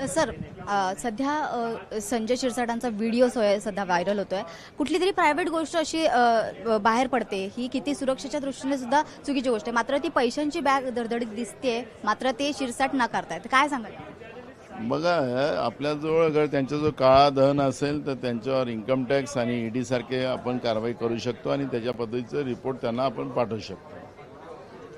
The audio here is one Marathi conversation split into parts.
सर सध्या संजय शिरसाटांचा व्हिडिओ सध्या व्हायरल होतोय। कुठली तरी प्रायव्हेट गोष्ट अशी बाहेर पडते, ही किती सुरक्षेच्या दृष्टीने सुद्धा चुकीची गोष्ट आहे। मात्र ती पैशांची बॅग धडधडीत दिसते, मात्र ते शिरसाट नाकारतायत। काय सांगाल? बघा, आपल्याजवळ अगर त्यांच्याजवळ काळा धन असेल तर त्यांच्यावर इन्कम टॅक्स आणि ईडी सारखे आपण कारवाई करू शकतो आणि त्याच्या पद्धतीचं रिपोर्ट त्यांना आपण पाठवू शकतो।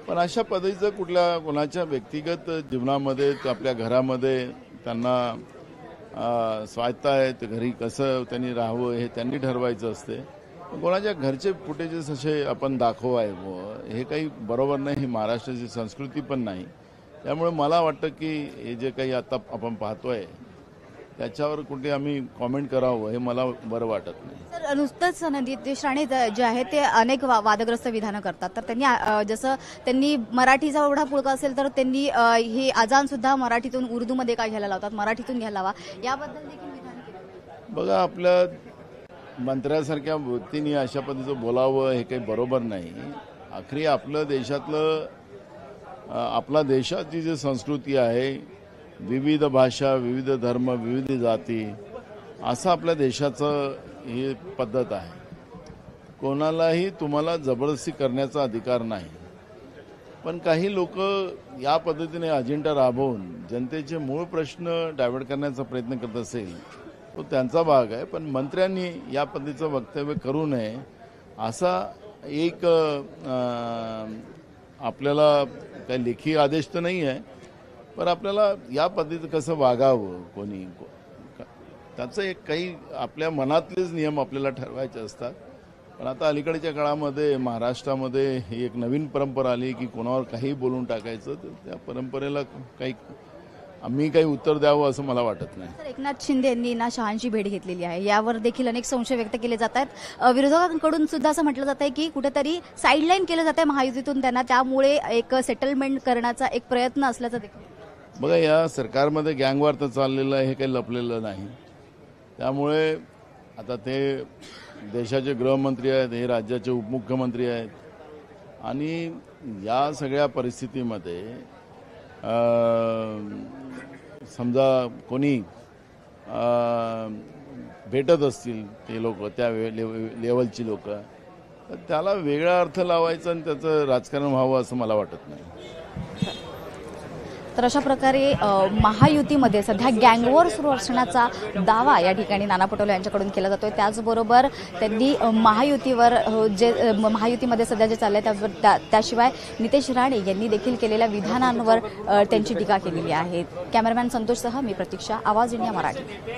पण अशा पद्धतीचं कुठल्या कोणाच्या व्यक्तिगत जीवनामध्ये आपल्या घरामध्ये त्यांना स्वायत्ता आहे, ते घरी कसं त्यांनी राहावं हे त्यांनी ठरवायचं असते। कोणाच्या घरचे फुटेजेस असे आपण दाखवायचं हे काही बरोबर नाही, ही महाराष्ट्राची संस्कृती पण नाही। त्यामुळे मला वाटतं की हे जे काही आता आपण पाहतोय त्याच्यावर कुठे आम्ही कॉमेंट करावं हे मला बरं वाटत नाही। सर, नुसतंच नितेश राणे जे आहे ते अनेक वादग्रस्त विधानं करतात, तर त्यांनी जसं त्यांनी मराठीचा एवढा पुळका असेल तर त्यांनी हे अजान सुद्धा मराठीतून उर्दूमध्ये काय घ्यायला लावतात, मराठीतून घ्यायला हवा, याबद्दल देखील विधान केलं। बघा, आपल्या मंत्र्यासारख्या व्यक्तींनी अशा पद्धतीचं बोलावं हे काही बरोबर नाही। आखरी आपला देशाची जी संस्कृती आहे, विविध भाषा, विविध धर्म, विविध जाती, असं आपल्या देशाचं ही पद्धत आहे। कोणालाही तुम्हाला जबरदस्ती करण्याचा अधिकार नाही। पण काही लोक या पद्धतीने अजेंडा राबवून जनतेचे मूळ प्रश्न डायव्हर्ट करण्याचा प्रयत्न करत असेल तो त्यांचा भाग आहे। पण मंत्र्यांनी या पद्धतीचं वक्तव्य करू नये असा एक आपल्याला काही लेखी आदेश तर नाही आहे, पण आपल्याला या पद्धतीचं कसं वागावं कोणी त्याचं एक काही आपल्या मनातलेच नियम आपल्याला ठरवायचे असतात। पण आता अलीकडच्या काळामध्ये महाराष्ट्रामध्ये ही एक नवीन परंपरा आली की कोणावर काही बोलून टाकायचं, तर त्या परंपरेला आम्ही काही उत्तर द्यावं असं मला वाटत नाही। सर, एकनाथ शिंदे यांनी शहांची भेट घेतलेली आहे, यावर देखील अनेक संशय व्यक्त केले जात आहेत। विरोधकांकडून सुद्धा असं म्हटलं जात आहे की कुठेतरी साईडलाईन केलं जात आहे महायुतीतून त्यांना, त्यामुळे एक सेटलमेंट करण्याचा एक प्रयत्न असल्याचं देखील। बघा, या सरकारमध्ये गँगवॉर तर चाललेलं आहे, हे काही लपलेलं नाही। त्यामुळे आता ते देशाचे गृहमंत्री आहेत, हे राज्याचे उपमुख्यमंत्री आहेत, आणि या सगळ्या परिस्थितीमध्ये समजा कोणी भेटत असतील ते लोक, त्या लेवलची लोक, तर त्याला वेगळा अर्थ लावायचा आणि त्याचं राजकारण व्हावं असं मला वाटत नाही। तर अशा प्रकारे महायुतीमध्ये सध्या गँगवॉर सुरू असण्याचा दावा या ठिकाणी नाना पटोले यांच्याकडून केला जातोय। त्याचबरोबर त्यांनी महायुतीवर जे महायुतीमध्ये सध्या जे चाललंय त्याशिवाय नितेश राणे यांनी देखील केलेल्या विधानांवर त्यांची टीका केलेली आहे। कॅमेरामॅन संतोषसह मी प्रतीक्षा, आवाज इंडिया मराठी।